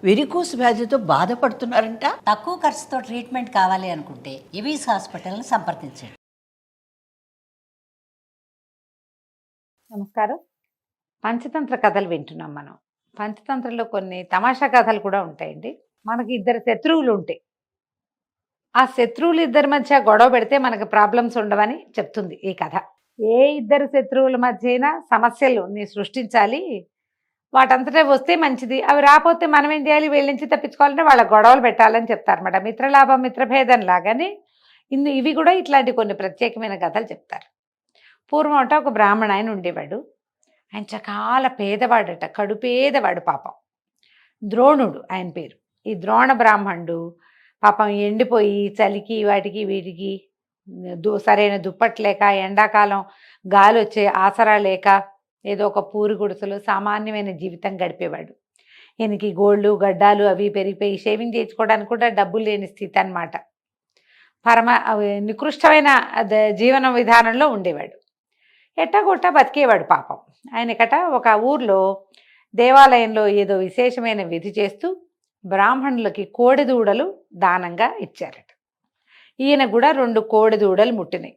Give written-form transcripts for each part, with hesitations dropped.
Varicose వ్యాధితో బాధపడుతున్నారంట. తక్కువ ఖర్చుతో ట్రీట్మెంట్ కావాలి అనుకుంటే ఎవిస్ హాస్పిటల్ని సంప్రదించండి. నమస్కారం. పంచతంత్ర కథలు వింటున్నాం మనం. పంచతంత్రలో కొన్ని తమాషా కథలు కూడా ఉంటాయండి. మనకి ఇద్దరు శత్రువులు ఉంటాయి. ఆ శత్రువులు ఇద్దరి మధ్య గొడవ పెడితే మనకు ప్రాబ్లమ్స్ ఉండవని చెప్తుంది ఈ కథ. ఏ ఇద్దరు శత్రువుల మధ్య అయినా సమస్యలు సృష్టించాలి, వాటంతటే వస్తే మంచిది. అవి రాకపోతే మనం ఏం చేయాలి, వీళ్ళ నుంచి తప్పించుకోవాలంటే వాళ్ళ గొడవలు పెట్టాలని చెప్తారన్నమాట. మిత్రలాభం మిత్రభేదం లాగానే ఇవి కూడా ఇట్లాంటి కొన్ని ప్రత్యేకమైన కథలు చెప్తారు. పూర్వం అంట ఒక బ్రాహ్మణ ఆయన ఉండేవాడు. ఆయన చాలా పేదవాడట, కడుపేదవాడు పాపం. ద్రోణుడు ఆయన పేరు. ఈ ద్రోణ బ్రాహ్మణుడు పాపం ఎండిపోయి చలికి వాటికి వీటికి సరైన దుప్పట్లు లేక, ఎండాకాలం గాలి వచ్చే ఆసరా లేక ఏదో ఒక పూరి గుడిసెలో సామాన్యమైన జీవితం గడిపేవాడు. ఈయనకి గోళ్ళు గడ్డాలు అవి పెరిగిపోయి షేవింగ్ చేయించుకోవడానికి కూడా డబ్బులు లేని స్థితి అన్నమాట. నికృష్టమైన జీవన విధానంలో ఉండేవాడు. ఎట్టగొట్ట బతికేవాడు పాపం. ఆయనకట ఒక ఊర్లో దేవాలయంలో ఏదో విశేషమైన విధి చేస్తూ బ్రాహ్మణులకి కోడెదూడలు దానంగా ఇచ్చారట. ఈయన కూడా 2 కోడెదూడలు ముట్టినాయి.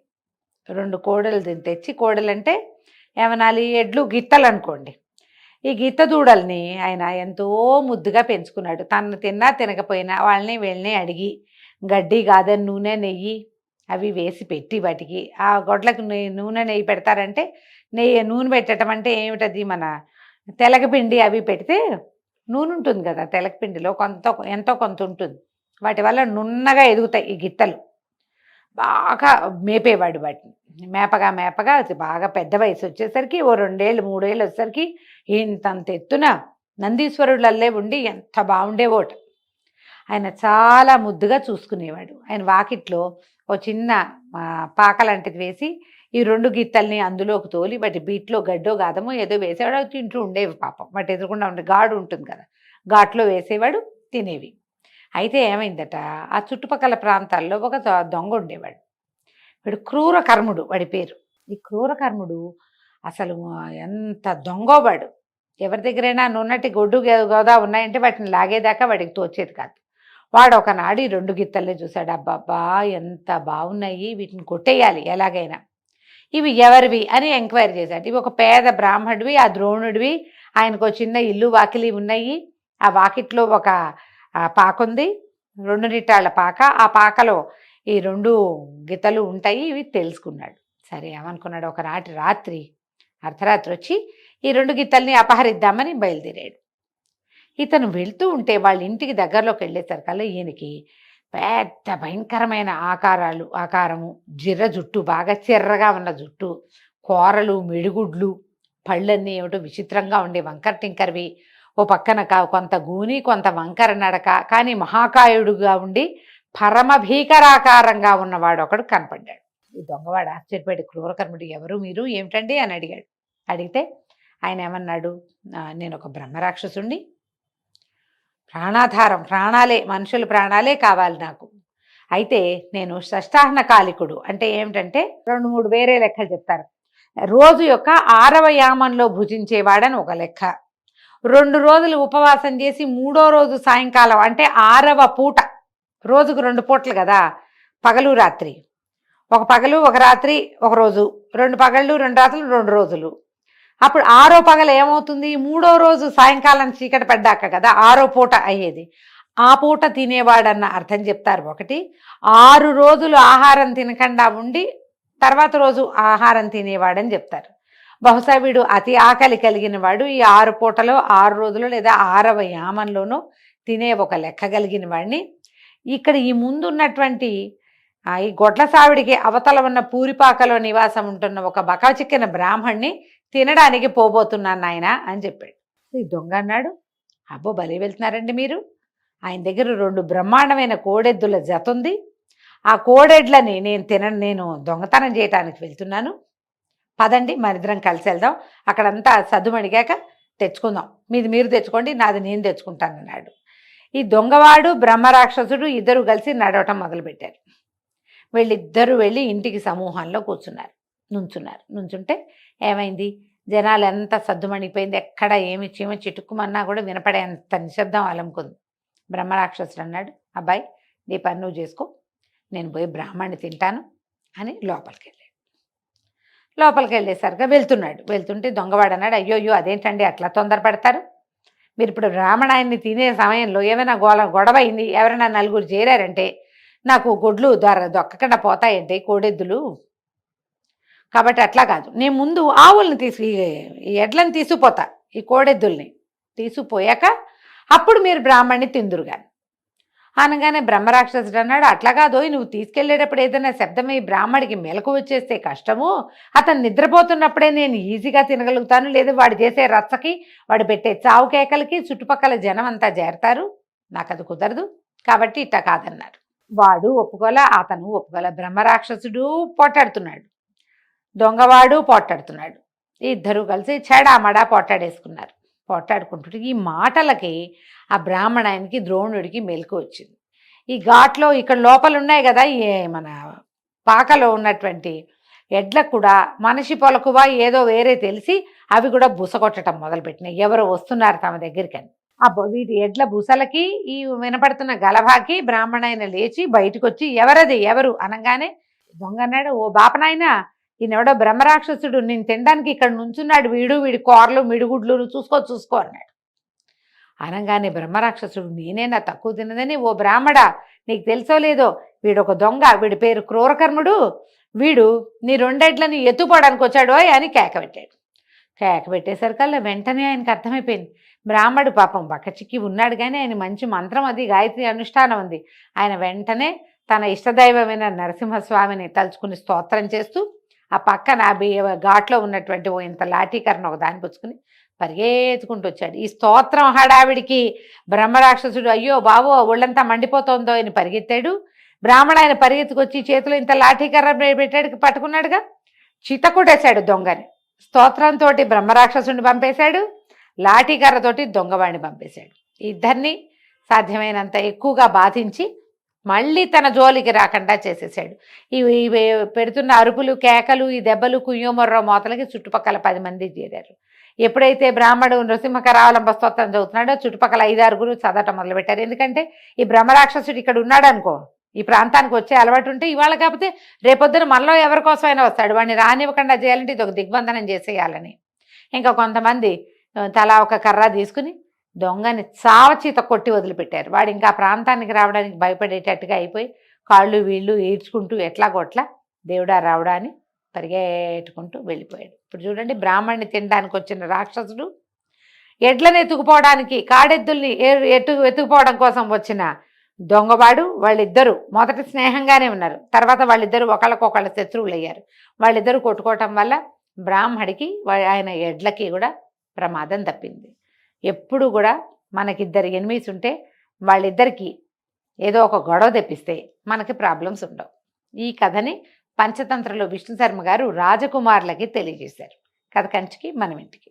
2 కోడలు తెచ్చి, కోడలంటే ఏమనాలి, ఎడ్లు గిత్తలు అనుకోండి. ఈ గిత్త దూడల్ని ఆయన ఎంతో ముద్దుగా పెంచుకున్నాడు. తను తిన్నా తినకపోయినా వాళ్ళని వీళ్ళని అడిగి గడ్డి గాదని నూనె నెయ్యి అవి వేసి పెట్టి, వాటికి ఆ గొడ్లకు నూనె నెయ్యి పెడతారంటే, నూనె పెట్టడం అంటే ఏమిటది, మన తెలగపిండి అవి పెడితే నూనె ఉంటుంది కదా, తెలగపిండిలో ఎంతో కొంత ఉంటుంది. వాటి వల్ల నున్నగా ఎదుగుతాయి ఈ గిత్తలు. బాగా మేపేవాడు వాటిని. మేపగా అది బాగా పెద్ద వయసు వచ్చేసరికి, ఓ 2 ఏళ్ళు 3 ఏళ్ళు వచ్చేసరికి ఇంతంత ఎత్తున నందీశ్వరుళ్ళల్లే ఉండి ఎంత బాగుండేవోట. ఆయన చాలా ముద్దుగా చూసుకునేవాడు. ఆయన వాకిట్లో ఓ చిన్న పాకలాంటిది వేసి ఈ 2 గిత్తల్ని అందులోకి తోలి వాటి బీట్లో గడ్డో గాదమో ఏదో వేసేవాడు. అవి తింటూ ఉండేవి పాపం. వాటి ఎదురుకుండా ఉండే గాడు ఉంటుంది కదా, ఘాట్లో వేసేవాడు, తినేవి. అయితే ఏమైందట, ఆ చుట్టుపక్కల ప్రాంతాల్లో ఒక దొంగ ఉండేవాడు. వాడు క్రూరకర్ముడు, వాడి పేరు. ఈ క్రూరకర్ముడు అసలు ఎంత దొంగోవాడు. ఎవరి దగ్గరైనా నున్నటి గొడ్డు గోదా ఉన్నాయంటే వాటిని లాగేదాకా వాడికి తోచేది కాదు. వాడు ఒకనాడు ఈ 2 గిత్తల్ని చూశాడు. అబ్బాబ్బా ఎంత బాగున్నాయి, వీటిని కొట్టేయాలి ఎలాగైనా, ఇవి ఎవరివి అని ఎంక్వైరీ చేశాడు. ఇవి ఒక పేద బ్రాహ్మణుడివి, ఆ ద్రోణుడివి. ఆయనకు చిన్న ఇల్లు వాకిలి ఉన్నాయి. ఆ వాకిట్లో ఒక పాకుంది, 2 నిట్టాళ్ళ పాక. ఆ పాకలో ఈ 2 గిత్తలు ఉంటాయి. ఇవి తెలుసుకున్నాడు. సరే ఏమనుకున్నాడు, ఒకనాటి రాత్రి అర్ధరాత్రి వచ్చి ఈ 2 గిత్తల్ని అపహరిద్దామని బయలుదేరాడు. ఇతను వెళ్తూ ఉంటే వాళ్ళ ఇంటికి దగ్గరలోకి వెళ్ళేసరికల్లా ఈయనకి పెద్ద భయంకరమైన ఆకారము, జిర్ర జుట్టు, బాగా చిర్రగా ఉన్న జుట్టు, కూరలు, మెడిగుడ్లు, పళ్ళన్నీ ఏమిటో విచిత్రంగా ఉండే వంకర టింకర్వి. ఓ పక్కన కొంత గూని కొంత వంకర నడక, కానీ మహాకాయుడుగా ఉండి పరమ భీకరాకారంగా ఉన్నవాడు ఒకడు కనపడ్డాడు. ఈ దొంగవాడు ఆశ్చర్యపడి, క్రూరకర్ముడు ఎవరు మీరు, ఏమిటండి అని అడిగాడు. అడిగితే ఆయన ఏమన్నాడు, నేను ఒక బ్రహ్మరాక్షసుణ్ణి, ప్రాణాధారం, ప్రాణాలే, మనుషుల ప్రాణాలే కావాలి నాకు. అయితే నేను షష్టాహ్న కాలికుడు అంటే ఏమిటంటే 2-3 వేరే లెక్కలు చెప్తారు. రోజు యొక్క 6వ యామంలో భుజించేవాడని ఒక లెక్క. 2 రోజులు ఉపవాసం చేసి 3వ రోజు సాయంకాలం అంటే 6వ పూట, రోజుకు 2 పూటలు కదా, పగలు రాత్రి, ఒక పగలు ఒక రాత్రి ఒక రోజు, 2 పగళ్ళు 2 రాత్రులు 2 రోజులు. అప్పుడు 6వ పగలు ఏమవుతుంది, 3వ రోజు సాయంకాలం చీకటి పడ్డాక కదా 6వ పూట అయ్యేది. ఆ పూట తినేవాడన్న అర్థం చెప్తారు ఒకటి. 6 రోజులు ఆహారం తినకుండా ఉండి తర్వాత రోజు ఆహారం తినేవాడని చెప్తారు. బహుశా వీడు అతి ఆకలి కలిగిన వాడు. ఈ 6 పూటలో 6 రోజులు లేదా 6వ యామంలోనూ తినే ఒక లెక్క కలిగిన వాడిని. ఇక్కడ ఈ ముందున్నటువంటి ఈ గొడ్ల సావిడికి అవతల ఉన్న పూరిపాకలో నివాసం ఉంటున్న ఒక బకాచిక్కిన బ్రాహ్మణ్ణి తినడానికి పోబోతున్నాను నాయన అని చెప్పాడు. ఈ దొంగ అన్నాడు, అబ్బో బలి వెళ్తున్నారండి మీరు, ఆయన దగ్గర 2 బ్రహ్మాండమైన కోడెద్దుల జత ఉంది. ఆ కోడెడ్లని నేను దొంగతనం చేయటానికి వెళ్తున్నాను, పదండి మరిద్దరం కలిసి వెళ్దాం, అక్కడంతా సద్దుమడిగాక తెచ్చుకుందాం, మీది మీరు తెచ్చుకోండి, నాది నేను తెచ్చుకుంటాను అన్నాడు. ఈ దొంగవాడు బ్రహ్మరాక్షసుడు ఇద్దరు కలిసి నడవటం మొదలుపెట్టారు. వీళ్ళిద్దరూ వెళ్ళి ఇంటికి సమూహంలో నుంచున్నారు. నుంచుంటే ఏమైంది, జనాలు ఎంత సద్దుమణిపోయింది, ఎక్కడ ఏమి చీమ చిటుక్కుమన్నా కూడా వినపడేంత నిశ్శబ్దం అలముకుంది. బ్రహ్మరాక్షసుడు అన్నాడు, అబ్బాయి నీ పని నువ్వు చేసుకో, నేను పోయి బ్రాహ్మణ్ణి తింటాను అని లోపలికి వెళ్ళేసరిగా వెళ్తుంటే దొంగవాడు అన్నాడు, అయ్యోయ్యో అదేంటండి అట్లా తొందరపడతారు, మీరు ఇప్పుడు బ్రాహ్మణాయన్ని తినే సమయంలో ఏమైనా గొడవ అయింది, ఎవరైనా నలుగురు చేరారంటే నాకు గొడ్లు దొక్కకుండా పోతాయంటే కోడెద్దులు, కాబట్టి అట్లా కాదు, నేను ముందు ఆవుల్ని ఈ ఎడ్లను తీసుకుపోతా, ఈ కోడెద్దుల్ని తీసుకుపోయాక అప్పుడు మీరు బ్రాహ్మణ్ణి తిందురుగాని అనగానే బ్రహ్మరాక్షసుడు అన్నాడు, అట్లా కాదు, నువ్వు తీసుకెళ్లేటప్పుడు ఏదైనా శబ్దమై బ్రాహ్మడికి మెలకు వచ్చేస్తే కష్టము, అతను నిద్రపోతున్నప్పుడే నేను ఈజీగా తినగలుగుతాను, లేదు వాడు చేసే రచ్చకి వాడు పెట్టే చావు కేకలకి చుట్టుపక్కల జనం అంతా చేరతారు, నాకు అది కుదరదు, కాబట్టి ఇట్ట కాదన్నారు. వాడు అతను ఒప్పుకోలే. బ్రహ్మరాక్షసుడు పోటాడుతున్నాడు, దొంగవాడు పోటాడుతున్నాడు, ఇద్దరు కలిసి చెడామడా పోటాడుకుంటుంటే ఈ మాటలకి ఆ బ్రాహ్మణానికి ద్రోణుడికి మెలకు వచ్చింది. ఈ ఘాట్లో ఇక్కడ లోపల ఉన్నాయి కదా మన పాకలో ఉన్నటువంటి ఎడ్లకు కూడా మనిషి పొలకువా ఏదో వేరే తెలిసి అవి కూడా బుసకొట్టడం మొదలుపెట్టినాయి, ఎవరో వస్తున్నారు తమ దగ్గరికి అని. వీటి ఎడ్ల బుసలకి ఈ వినపడుతున్న గలభాకి బ్రాహ్మణాయన లేచి బయటకు వచ్చి ఎవరు అనగానే దొంగ అన్నాడు, ఓ బాపనాయన, ఈయనెవడో బ్రహ్మరాక్షసుడు, నేను తినడానికి ఇక్కడ నుంచున్నాడు, వీడి కూరలు మిడిగుడ్లు చూసుకో అన్నాడు. అనగానే బ్రహ్మరాక్షసుడు, నేనేనా తక్కువ తిన్నదని, ఓ బ్రాహ్మడా నీకు తెలుసో లేదో, వీడొక దొంగ, వీడి పేరు క్రూరకర్ముడు, వీడు నీ రెండెడ్లని ఎత్తుపోవడానికి వచ్చాడో అని కేక పెట్టేసరికల్లా వెంటనే ఆయనకు అర్థమైపోయింది, బ్రాహ్మడు పాపం బక్కచిక్కి ఉన్నాడు కానీ ఆయన మంచి మంత్రం అది గాయత్రి అనుష్ఠానం ఉంది. ఆయన వెంటనే తన ఇష్టదైవమైన నరసింహస్వామిని తలుచుకుని స్తోత్రం చేస్తూ ఆ పక్కన ఘాట్లో ఉన్నటువంటి ఓ ఇంత లాఠీకరణ ఒక దాన్ని పుచ్చుకుని పరిగెత్తుకుంటూ వచ్చాడు. ఈ స్తోత్రం హడావిడికి బ్రహ్మరాక్షసుడు అయ్యో బాబో ఒళ్ళంతా మండిపోతుందో అని పరిగెత్తాడు. బ్రాహ్మణ పరిగెత్తుకొచ్చి చేతిలో ఇంత లాఠీకర్ర పెట్టాడు, పట్టుకున్నాడుగా, చితకుడేశాడు దొంగని. స్తోత్రంతో బ్రహ్మరాక్షసుని పంపేశాడు, లాఠీకర్రతోటి దొంగవాడిని పంపేశాడు. ఇద్దరిని సాధ్యమైనంత ఎక్కువగా బాధించి మళ్ళీ తన జోలికి రాకుండా చేసేసాడు. ఇవి పెడుతున్న అరుపులు కేకలు ఈ దెబ్బలు కుయ్యోమర్రో మోతలకి చుట్టుపక్కల 10 మంది చేరారు. ఎప్పుడైతే బ్రాహ్మడు నృసింహకరావలంబ స్తోత్రం చదువుతున్నాడో చుట్టుపక్కల 5-6 చదవటం మొదలుపెట్టారు. ఎందుకంటే ఈ బ్రహ్మరాక్షసుడు ఇక్కడ ఉన్నాడు అనుకో, ఈ ప్రాంతానికి వచ్చే అలవాటు ఉంటే ఇవాళ కాకపోతే రేపొద్దున మనలో ఎవరి కోసమైనా వస్తాడు, వాడిని రానివ్వకుండా చేయాలంటే ఇది ఒక దిగ్బంధనం చేసేయాలని. ఇంకా కొంతమంది తలా ఒక కర్ర తీసుకుని దొంగని చావచీత కొట్టి వదిలిపెట్టారు. వాడు ఇంకా ప్రాంతానికి రావడానికి భయపడేటట్టుగా అయిపోయి కాళ్ళు వీళ్ళు ఈడ్చుకుంటూ ఎట్లాగొట్లా దేవుడా రావడా అని పరిగెట్టుకుంటూ వెళ్ళిపోయాడు. ఇప్పుడు చూడండి, బ్రాహ్మణ్ణి తినడానికి వచ్చిన రాక్షసుడు ఎడ్లను ఎత్తుకుపోవడానికి కాడెద్దుల్ని ఎత్తుకుపోవడం కోసం వచ్చిన దొంగవాడు, వాళ్ళిద్దరూ మొదట స్నేహంగానే ఉన్నారు, తర్వాత వాళ్ళిద్దరూ ఒకళ్ళకొకళ్ళ శత్రువులు అయ్యారు. వాళ్ళిద్దరూ కొట్టుకోవటం వల్ల బ్రాహ్మడికి ఆయన ఎడ్లకి కూడా ప్రమాదం తప్పింది. ఎప్పుడు కూడా మనకిద్దరు ఎనిమీస్ ఉంటే వాళ్ళిద్దరికీ ఏదో ఒక గొడవ తెప్పిస్తే మనకి ప్రాబ్లమ్స్ ఉండవు. ఈ కథని పంచతంత్రలో విష్ణు శర్మ గారు రాజకుమారులకి తెలియజేశారు. కథ కంచికి మనం ఇంటికి.